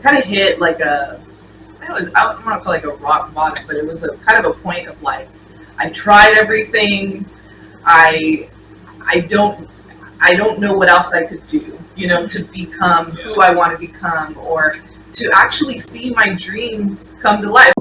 kind of hit like I'm not call it like a rock bottom, but it was a kind of a point of like, I tried everything. I don't know what else I could do, to become who I want to become, or to actually see my dreams come to life.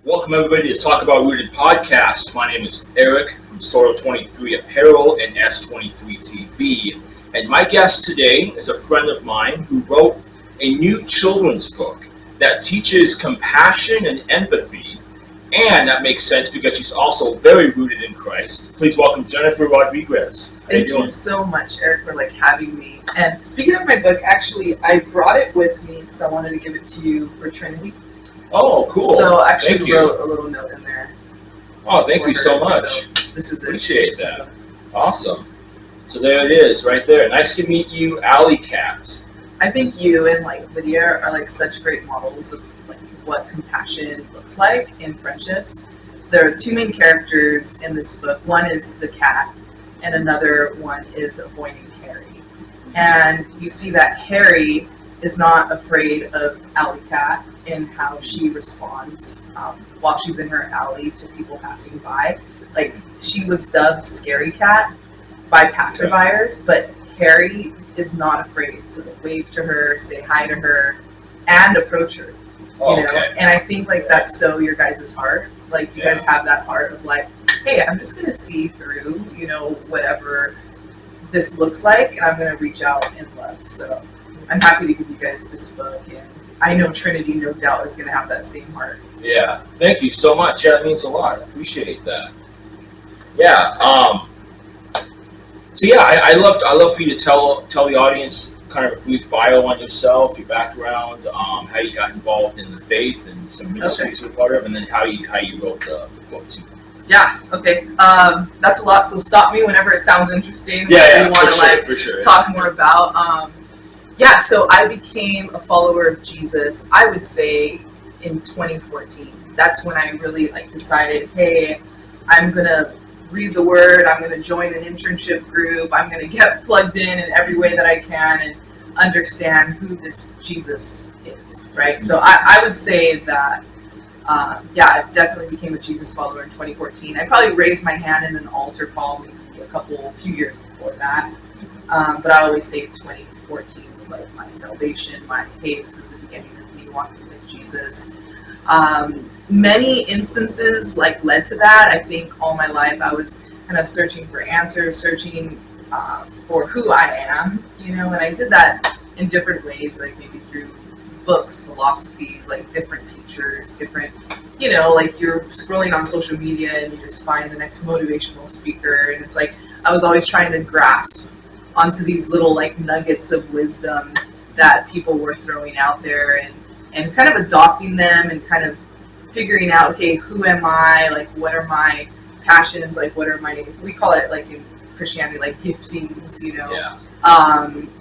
Welcome everybody to Talk About Rooted podcast. My name is Eric from Sorrow 23 Apparel and S23 TV. And my guest today is a friend of mine who wrote a new children's book that teaches compassion and empathy. And that makes sense because she's also very rooted in Christ. Please welcome Jennifer Rodriquez. Thank you so much, Eric, for having me. And speaking of my book, actually, I brought it with me because I wanted to give it to you for Trinity. Oh, cool. So I actually wrote a little note in there. Oh, thank you so much. So this is it. Appreciate that. Awesome. So there it is, right there. Nice to meet you, Allie Cat. I think you and Lydia are such great models of what compassion looks like in friendships. There are two main characters in this book. One is the cat, and another one is avoiding Harry. And you see that Harry is not afraid of Allie Cat in how she responds while she's in her alley to people passing by. She was dubbed Scary Cat by passerbyers, but Harry is not afraid to wave to her, say hi to her, and approach her. You know? And I think that's so your guys' heart. You guys have that heart of hey, I'm just gonna see through, whatever this looks like, and I'm gonna reach out in love. So I'm happy to give you guys this book, and I know Trinity, no doubt, is going to have that same heart. Yeah, thank you so much. Yeah, that means a lot. I appreciate that. Yeah. So yeah, I love for you to tell the audience kind of a brief bio on yourself, your background, how you got involved in the faith and some ministries you're part of, and then how you wrote the book too. Yeah. Okay. That's a lot. So stop me whenever it sounds interesting. Yeah. You want to talk more about. Yeah, so I became a follower of Jesus, I would say, in 2014. That's when I really decided, hey, I'm going to read the Word, I'm going to join an internship group, I'm going to get plugged in every way that I can and understand who this Jesus is, right? So I would say that, I definitely became a Jesus follower in 2014. I probably raised my hand in an altar call maybe a few years before that, but I always say 2014. My salvation, hey, this is the beginning of me walking with Jesus. Many instances led to that. I think all my life I was kind of searching for answers, searching for who I am, and I did that in different ways, maybe through books, philosophy, different teachers, different, you're scrolling on social media and you just find the next motivational speaker, and it's I was always trying to grasp onto these little nuggets of wisdom that people were throwing out there, and kind of adopting them and kind of figuring out, okay, who am I? What are my passions? What are my, we call it in Christianity, giftings,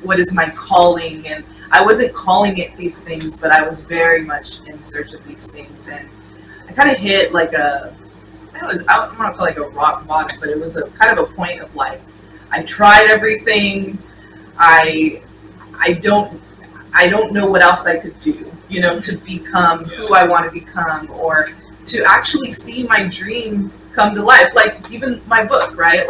what is my calling? And I wasn't calling it these things, but I was very much in search of these things. And I kind of hit I don't want to call it a rock bottom, but it was a kind of a point of I tried everything. I don't know what else I could do, to become who I want to become, or to actually see my dreams come to life. Even my book, right?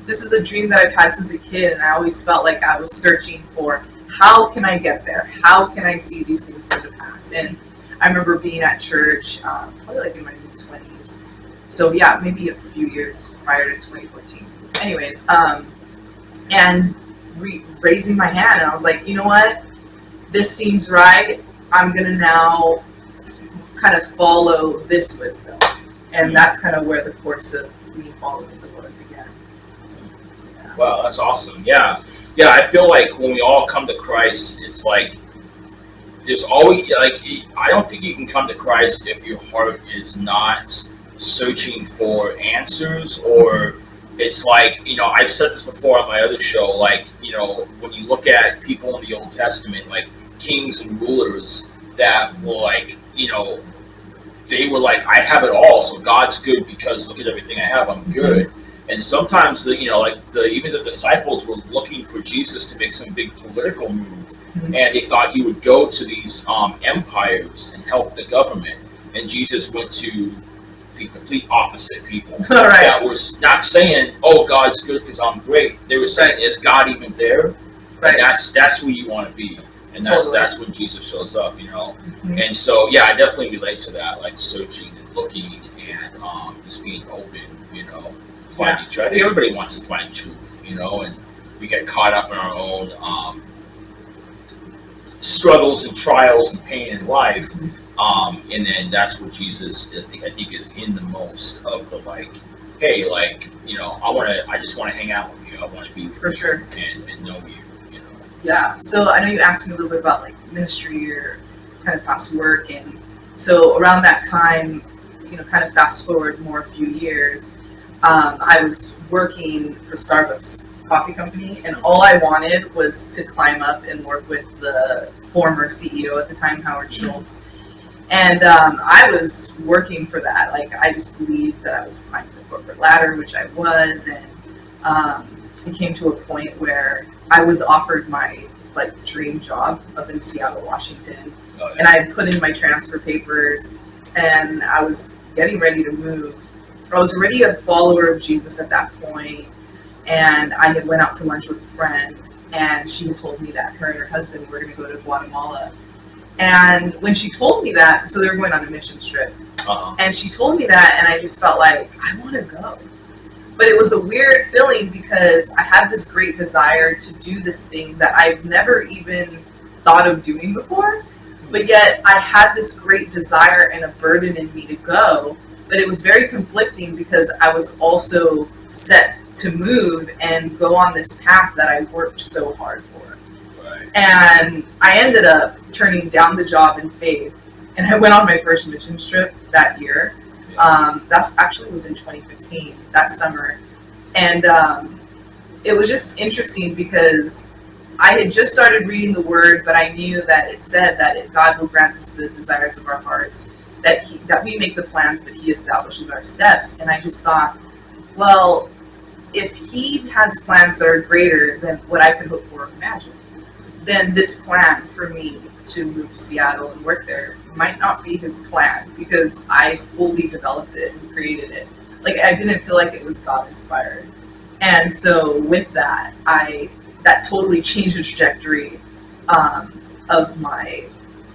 This is a dream that I've had since a kid, and I always felt like I was searching for, how can I get there? How can I see these things come to pass? And I remember being at church, probably in my mid-20s. So yeah, maybe a few years prior to 2014. Anyways, and raising my hand, and I was you know what? This seems right. I'm going to now kind of follow this wisdom. And that's kind of where the course of me following the Lord began. Yeah. Wow, that's awesome. Yeah. Yeah, I feel when we all come to Christ, it's there's always, I don't think you can come to Christ if your heart is not searching for answers or it's like, I've said this before on my other show, like, when you look at people in the Old Testament, like kings and rulers that were like, they were like, I have it all, so God's good because look at everything I have, I'm good. And sometimes even the disciples were looking for Jesus to make some big political move, and they thought he would go to these empires and help the government. And Jesus went to the complete opposite people that was not saying, "Oh, God's good because I'm great." They were saying, "Is God even there?" Right. And that's who you want to be, and that's when Jesus shows up, And so, yeah, I definitely relate to that, like searching and looking and just being open, finding truth. Everybody wants to find truth, and we get caught up in our own struggles and trials and pain in life. And then that's where Jesus, I think, is in the most of the hey, I just want to hang out with you. I want to be with you and know you. Yeah. So I know you asked me a little bit about ministry or kind of past work, and so around that time, kind of fast forward a few years, I was working for Starbucks coffee company, and all I wanted was to climb up and work with the former CEO at the time, Howard Schultz. And I was working for that. I just believed that I was climbing the corporate ladder, which I was, and it came to a point where I was offered my dream job up in Seattle, Washington. Oh, yeah. And I had put in my transfer papers, and I was getting ready to move. I was already a follower of Jesus at that point, and I had went out to lunch with a friend, and she had told me that her and her husband were going to go to Guatemala. And when she told me that, so they were going on a mission trip, and she told me that, and I just felt like, I want to go. But it was a weird feeling because I had this great desire to do this thing that I've never even thought of doing before, but yet I had this great desire and a burden in me to go, but it was very conflicting because I was also set to move and go on this path that I worked so hard for. Right. And I ended up turning down the job in faith, and I went on my first mission trip that year. That actually was in 2015, that summer. And it was just interesting because I had just started reading the Word, but I knew that it said that God will grant us the desires of our hearts, that we make the plans, but He establishes our steps. And I just thought, well, if He has plans that are greater than what I could hope for or imagine, then this plan for me to move to Seattle and work there might not be His plan, because I fully developed it and created it. I didn't feel like it was God inspired. And so with that, that totally changed the trajectory of my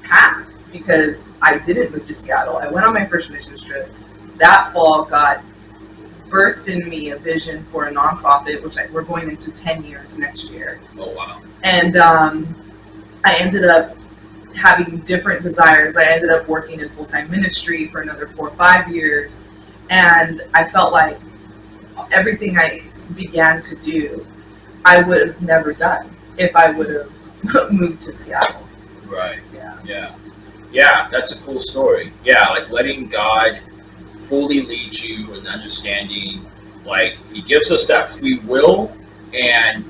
path, because I didn't move to Seattle. I went on my first mission trip. That fall, God birthed in me a vision for a nonprofit, which we're going into 10 years next year. Oh, wow. And I ended up having different desires. I ended up working in full-time ministry for another 4 or 5 years. And I felt like everything I began to do, I would have never done if I would have moved to Seattle. Right. Yeah, that's a cool story. Yeah, letting God fully lead you and understanding, He gives us that free will, and,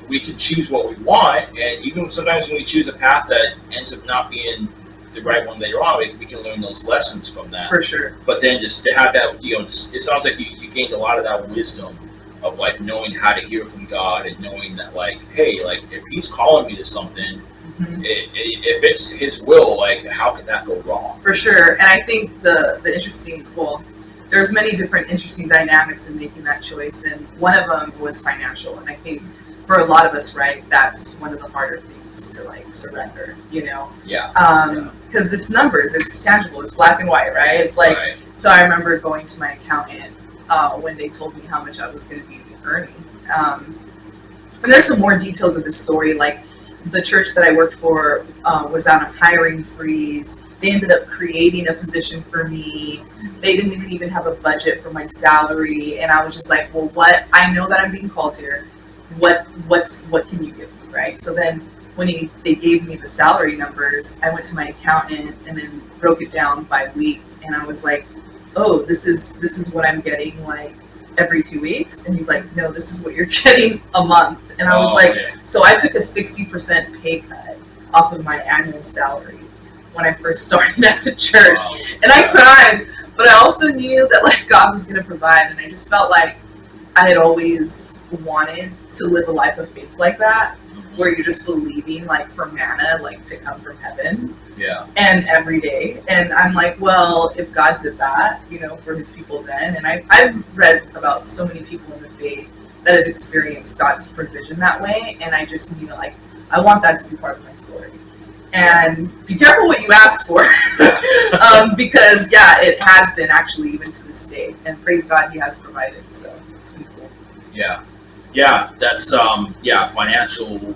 we can choose what we want, and even sometimes when we choose a path that ends up not being the right one later on, we can learn those lessons from that. For sure. But then just to have that, it sounds like you gained a lot of that wisdom of knowing how to hear from God, and knowing that hey, if He's calling me to something, if it's His will, how can that go wrong? For sure. And I think the interesting, there's many different interesting dynamics in making that choice, and one of them was financial. And I think for a lot of us, right, that's one of the harder things to surrender, Yeah. Because it's numbers, it's tangible, it's black and white, right? It's right. So I remember going to my accountant when they told me how much I was going to be earning. And there's some more details of the story, the church that I worked for was on a hiring freeze. They ended up creating a position for me. They didn't even have a budget for my salary, and I was just like, well, what? I know that I'm being called here. What can you give me, right? So then when they gave me the salary numbers, I went to my accountant and then broke it down by week, and I was like, oh, this is what I'm getting every 2 weeks. And he's like, no, this is what you're getting a month. And I was so I took a 60% pay cut off of my annual salary when I first started at the church. Wow. And I cried, but I also knew that like God was going to provide. And I just felt like I had always wanted to live a life of faith like that, where you're just believing like for manna, like to come from heaven. Yeah. And every day. And I'm like, well, if God did that, you know, for his people then. And I've read about so many people in the faith that have experienced God's provision that way. And I just knew, like, I want that to be part of my story. And be careful what you ask for. Because, yeah, it has been actually even to this day. And praise God, he has provided. So it's been cool. Yeah. Yeah, that's, financial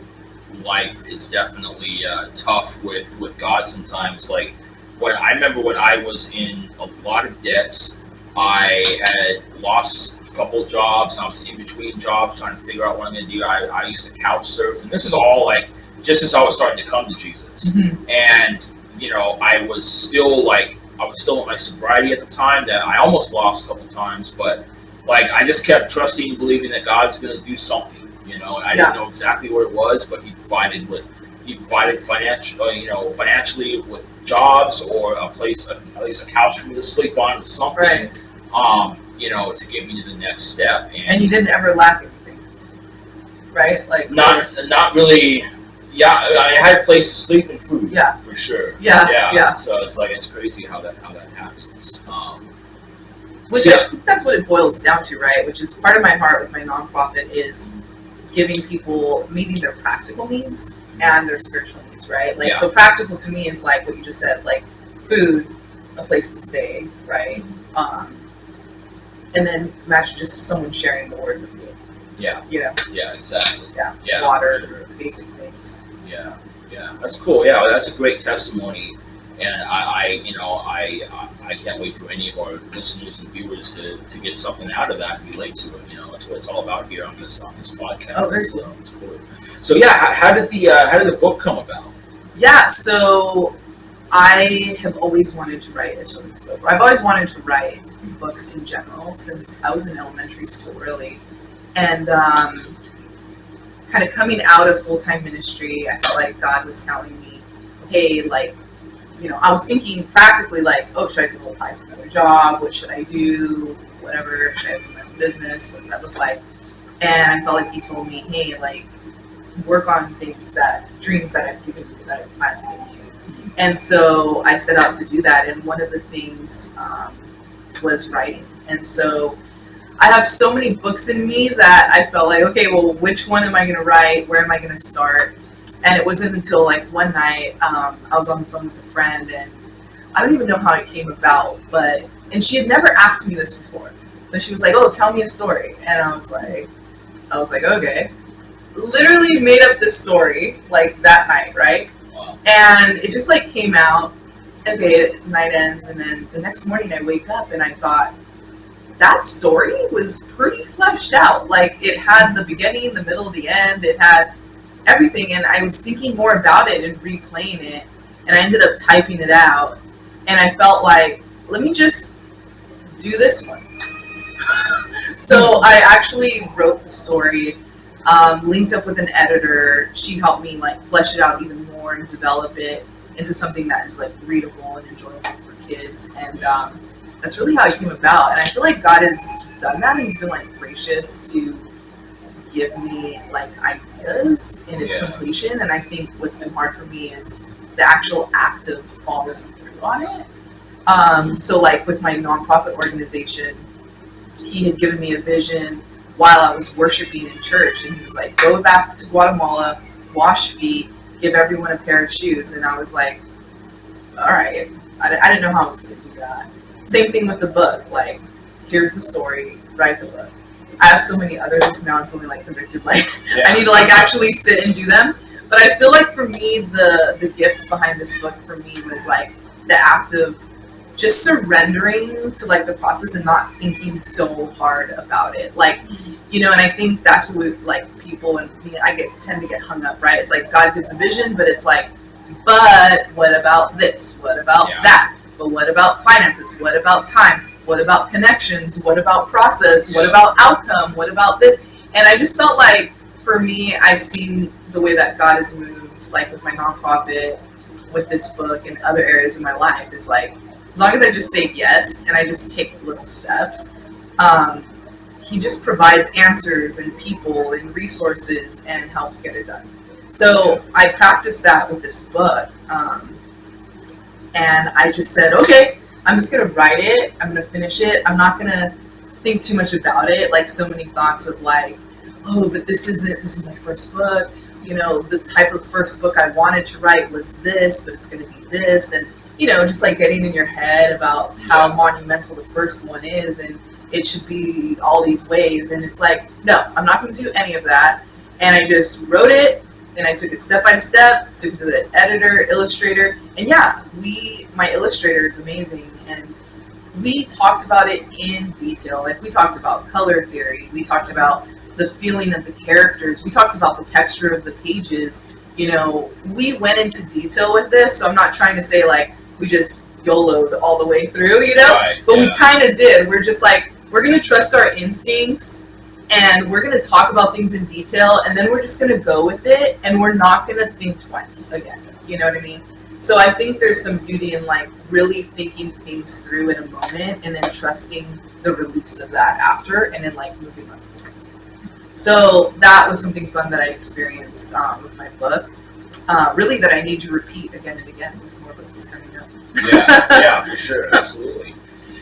life is definitely tough with God sometimes. Like, I remember when I was in a lot of debt, I had lost a couple of jobs. I was in between jobs trying to figure out what I'm going to do. I used to couch surf, and this is all like just as I was starting to come to Jesus. Mm-hmm. And I was still in my sobriety at the time that I almost lost a couple of times, but like I just kept trusting and believing that God's going to do something. And I didn't know exactly what it was, but he provided financially with jobs or at least a couch for me to sleep on or something. Right. To get me to the next step. And you didn't ever lack anything, right? Like not really. Yeah, I had a place to sleep and food. Yeah, for sure. Yeah. So it's crazy how that happens. Which I think that's what it boils down to, right? Which is part of my heart with my nonprofit is giving people, meeting their practical needs and their spiritual needs, right? Like, so practical to me is like what you just said, like food, a place to stay, right? And then imagine just someone sharing the word with you. Yeah. Yeah, exactly. Yeah. Water, sure. Basic things. Yeah. That's cool. Yeah, that's a great testimony. And I can't wait for any of our listeners and viewers to get something out of that and relate to it. That's what it's all about here on this podcast. Oh, very cool. So it's cool. So yeah, how did the book come about? Yeah, so I have always wanted to write a children's book. I've always wanted to write books in general since I was in elementary school, really. And kind of coming out of full-time ministry, I felt like God was telling me, hey, like, I was thinking practically like, oh, should I go apply for another job? What should I do? Whatever. Should I open my own business? What does that look like? And I felt like he told me, hey, like, work on dreams that I've given you, that I've planted in you. And so I set out to do that. And one of the things was writing. And so I have so many books in me that I felt like, okay, well, which one am I going to write? Where am I going to start? And it wasn't until like one night I was on the phone with a friend, and I don't even know how it came about, and she had never asked me this before. But she was like, oh, tell me a story. And I was like, okay. Literally made up this story like that night, right? Wow. And it just like came out. Okay, night ends, and then the next morning I wake up and I thought, that story was pretty fleshed out. Like, it had the beginning, the middle, the end. It had everything, and I was thinking more about it and replaying it, and I ended up typing it out, and I felt like, let me just do this one. So I actually wrote the story, linked up with an editor. She helped me like flesh it out even more and develop it into something that is like readable and enjoyable for kids, and that's really how it came about. And I feel like God has done that. He's been like gracious to give me like ideas in its completion, and I think what's been hard for me is the actual act of following through on it. So like with my nonprofit organization, he had given me a vision while I was worshiping in church, and he was like, go back to Guatemala, wash feet, give everyone a pair of shoes. And I was like, all right. I didn't know how I was going to do that. Same thing with the book. Like, here's the story, write the book. I have so many others now. I'm feeling like convicted. Like, I need to like actually sit and do them. But I feel like for me, the gift behind this book for me was like the act of just surrendering to like the process and not thinking so hard about it. Like, and I think that's what we, like, people and me, tend to get hung up, right? It's like God gives a vision, but it's like, but what about this? What about that? But what about finances? What about time? What about connections? What about process? What about outcome? What about this? And I just felt like, for me, I've seen the way that God has moved, like with my nonprofit, with this book, and other areas of my life, is like, as long as I just say yes and I just take little steps, he just provides answers and people and resources and helps get it done. So I practiced that with this book, and I just said, okay, I'm just gonna write it. I'm gonna finish it. I'm not gonna think too much about it. Like so many thoughts of like, oh, but this is my first book. You know, the type of first book I wanted to write was this, but it's gonna be this, and you know, just like getting in your head about how monumental the first one is, and it should be all these ways. And it's like, no, I'm not going to do any of that. And I just wrote it, and I took it step by step, took it to the editor, illustrator, and my illustrator is amazing. And we talked about it in detail. Like, we talked about color theory, we talked about the feeling of the characters, we talked about the texture of the pages. You know, we went into detail with this, so I'm not trying to say like we just YOLO'd all the way through, you know? Right, but we kind of did. We're just like, we're going to trust our instincts, and we're going to talk about things in detail, and then we're just going to go with it, and we're not going to think twice again. You know what I mean? So I think there's some beauty in like really thinking things through in a moment, and then trusting the release of that after, and then like moving on to the next thing. So that was something fun that I experienced with my book. Really, that I need to repeat again and again with more books coming up. Yeah, for sure, absolutely.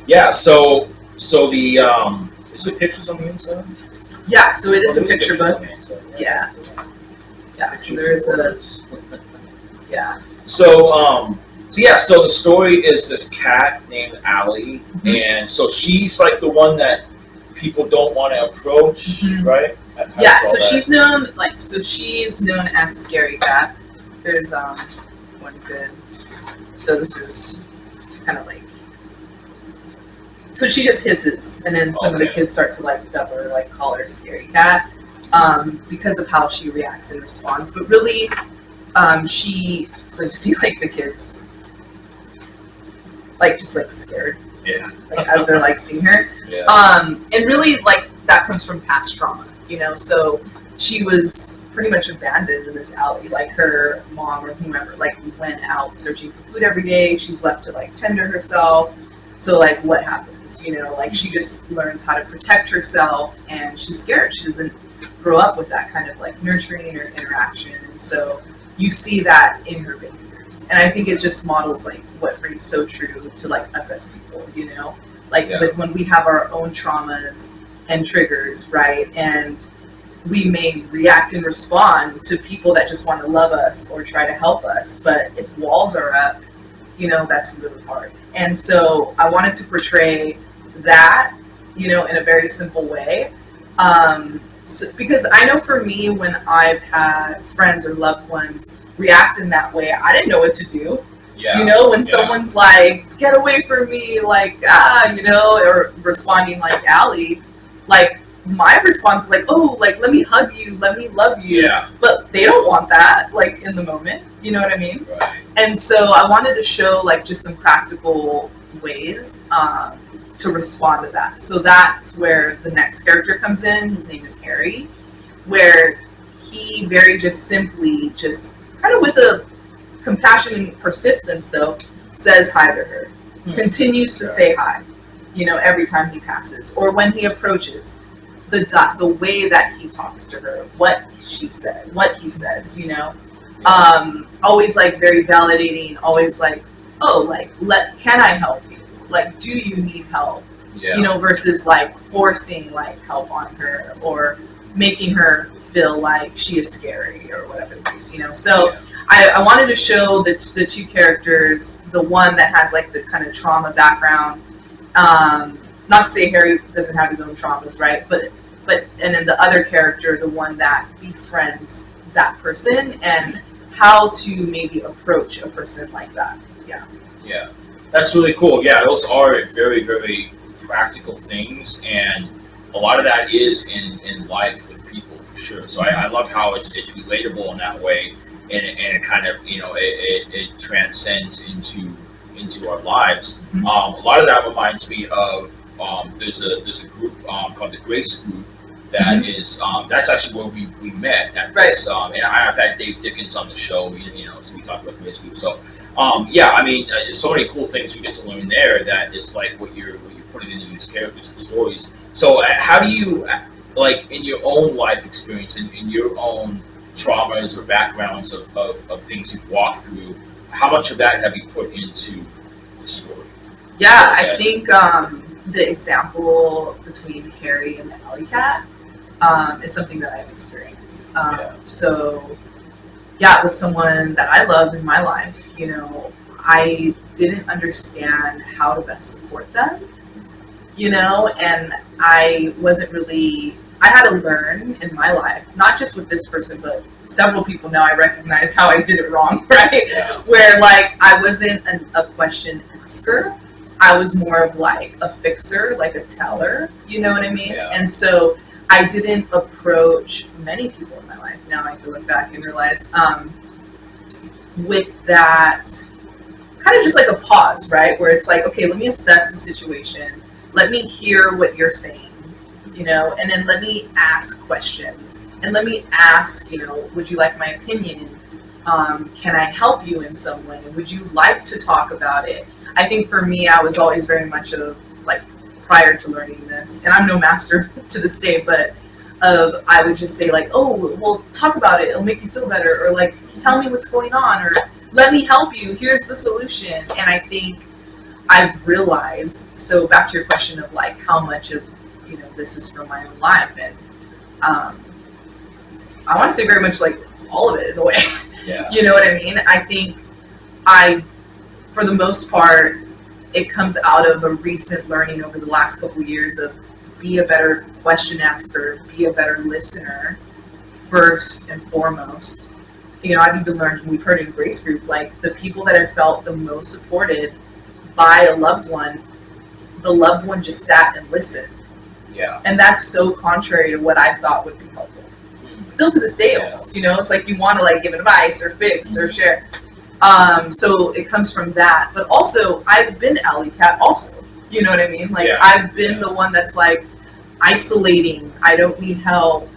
Yeah, so the is there pictures on the inside? Yeah, so it is a picture book. On the inside, right? Yeah. So there is a So the story is this cat named Allie, and so she's like the one that people don't want to approach, right? She's known as Scary Cat. There's one good. So this is kind of like. So she just hisses, and then some of the kids start to like dub her, like call her Scary Cat, because of how she reacts and responds. But really, so you see like the kids, like just like scared, like as they're like seeing her, and really like that comes from past trauma, you know. So she was pretty much abandoned in this alley, like her mom or whomever, like went out searching for food every day. She's left to like tend to herself. So like what happens, you know, like she just learns how to protect herself, and she's scared. She doesn't grow up with that kind of like nurturing or interaction. And so you see that in her behaviors. And I think it just models like what rings so true to like us as people, you know, like when we have our own traumas and triggers, right? And we may react and respond to people that just want to love us or try to help us. But if walls are up, you know, that's really hard. And so I wanted to portray that, you know, in a very simple way. Because I know for me, when I've had friends or loved ones react in that way, I didn't know what to do. You know, when someone's like, get away from me, like, you know, or responding like Allie, like, my response is like, oh, like, let me hug you, let me love you. But they don't want that, like, in the moment. You know what I mean? Right. And so I wanted to show, like, just some practical ways to respond to that. So that's where the next character comes in. His name is Harry, where he very just simply, just kind of with a compassion and persistence, though, says hi to her. Continues to say hi, you know, every time he passes. Or when he approaches, the way that he talks to her, what she said, what he says, you know. Always like very validating, always like, oh, like, can I help you? Like, do you need help? You know, versus like forcing like help on her or making her feel like she is scary or whatever it is, you know. So I wanted to show the two characters, the one that has like the kind of trauma background, not to say Harry doesn't have his own traumas, right? But and then the other character, the one that befriends that person, and how to maybe approach a person like that. Yeah, that's really cool. Yeah, those are very, very practical things, and a lot of that is in life with people for sure. So I love how it's relatable in that way, and it kind of, you know, it transcends into into our lives. A lot of that reminds me of there's a group called the Grace Group that is that's actually where we met at this. And I've had Dave Dickens on the show, so we talked about Grace Group. So yeah, I mean, there's so many cool things we get to learn there that is like what you're putting into these characters and stories. So how do you, like, in your own life experience, in your own traumas or backgrounds of things you've walked through, how much of that have you put into the story? Yeah, I think the example between Harry and the Allie Cat is something that I've experienced. So, yeah, with someone that I love in my life, I didn't understand how to best support them, and I wasn't really, I had to learn in my life, not just with this person, but several people now I recognize how I did it wrong, right? Yeah. Where, like, I wasn't a question asker. I was more of like a fixer, like a teller, you know what I mean? Yeah. And so I didn't approach many people in my life. Now I can look back and realize with that kind of just like a pause, right? Where it's like, okay, let me assess the situation. Let me hear what you're saying, and then let me ask questions. And let me ask, would you like my opinion? Can I help you in some way? Would you like to talk about it? I think for me, I was always very much of, like, prior to learning this, and I'm no master to this day, but I would just say, like, oh, well, talk about it. It'll make you feel better. Or, like, tell me what's going on. Or let me help you. Here's the solution. And I think I've realized, so back to your question of, like, how much of, this is from my own life. And I want to say very much, like, all of it in a way. Yeah. You know what I mean? I think for the most part, it comes out of a recent learning over the last couple of years of be a better question asker, be a better listener, first and foremost. I've even learned, we've heard in Grace Group, like, the people that have felt the most supported by a loved one, the loved one just sat and listened. Yeah. And that's so contrary to what I thought would be helpful. Still to this day, almost, it's like you want to, like, give advice or fix or share. So it comes from that. But also, I've been Allie Cat also. You know what I mean? Like, I've been the one that's, like, isolating. I don't need help.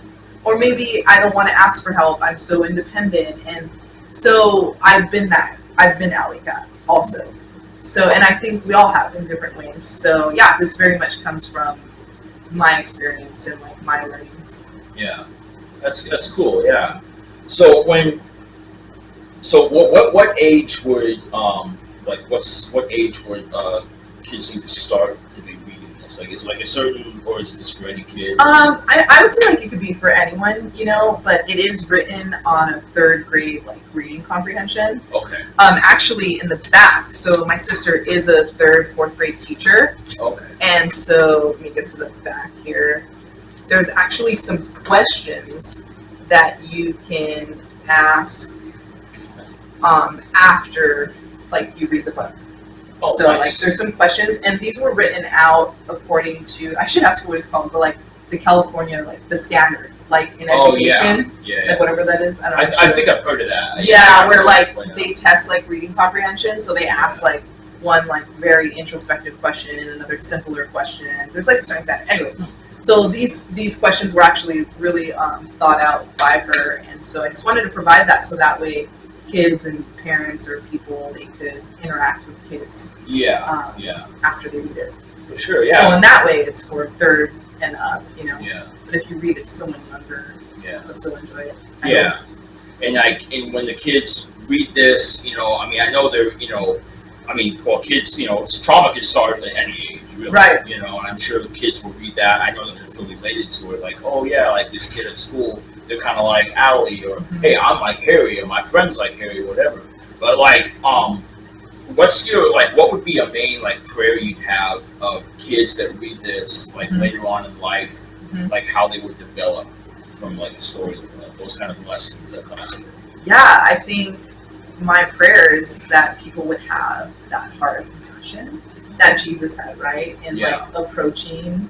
Or maybe I don't want to ask for help. I'm so independent. And so I've been that. I've been Allie Cat also. So, and I think we all have in different ways. So, yeah, this very much comes from my experience and, like, my learnings. Yeah. That's cool, yeah. So what age would what age would kids need to start to be reading this? Like, is it like a certain, or is it just for any kid? I would say, like, it could be for anyone, but it is written on a third grade, like, reading comprehension. Okay. Actually in the back. So my sister is a fourth grade teacher. Okay. And so let me get to the back here. There's actually some questions that you can ask after, like, you read the book. Oh, so nice. Like, there's some questions, and these were written out according to, I should ask what it's called, but, like, the California, like, the standard, like, in education, like, whatever that is. I think I've heard of that. Yeah, where, like, they test, like, reading comprehension, so they ask, like, one, like, very introspective question and another simpler question. There's, like, a certain standard. Anyways, so these questions were actually really thought out by her, and so I just wanted to provide that so that way kids and parents or people, they could interact with kids. After they read it. For sure, yeah. So in that way, it's for third and up, Yeah. But if you read it to someone younger, they'll still enjoy it. And when the kids read this, I know they're, kids, trauma can start at any age, really. Right. And I'm sure the kids will read that. I know that they're feel related to it. Like, oh yeah, like this kid at school, they're kind of like Allie, or hey, I'm like Harry, or my friend's like Harry, or whatever. But like, what's your, like, what would be a main, like, prayer you'd have of kids that read this, like, later on in life, like how they would develop from, like, a story, those kind of lessons that come out of it? Yeah, I think my prayer is that people would have that heart of compassion that Jesus had, right? And like approaching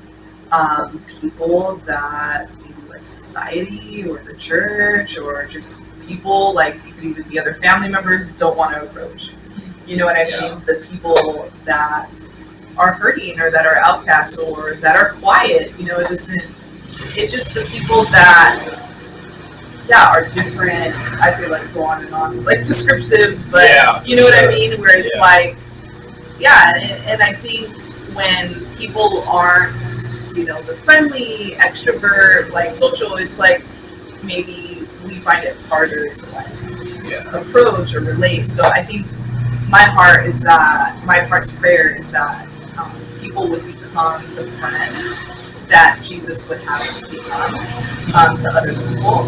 people that maybe like society or the church or just people, like it could even be other family members, don't want to approach. You know what I Yeah. mean? The people that are hurting or that are outcasts or that are quiet. You know, it doesn't. It's just the people that, yeah, are different. I feel like go on and on, like descriptives, but Yeah, you know what I sure. mean? Where it's Yeah. like, yeah, and I think when people aren't, you know, the friendly, extrovert, like social, it's like maybe we find it harder to like Yeah. approach or relate. So I think my heart's prayer is that people would become the friend that Jesus would have us become to other people,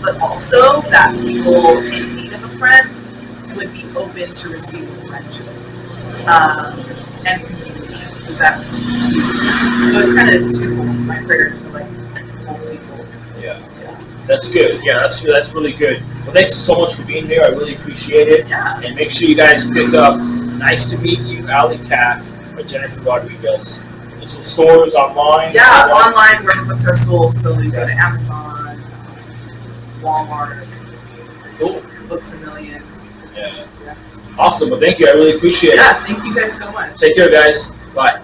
but also that people in need of a friend would be open to receiving friendship and community, because that's huge. So it's kind of twofold. My prayers for like both people. Yeah. Yeah. That's good. Yeah, that's really good. Well, thanks so much for being here. I really appreciate it. Yeah. And make sure you guys pick up Nice to Meet You, Allie Cat by Jennifer Rodriquez. It's in stores, online. Yeah, online where books are sold. So we go to Amazon, Walmart, Cool. Books A Million. Yeah. Yeah. Awesome. Well, thank you. I really appreciate Yeah, thank you guys so much. it. Take care, guys. Bye.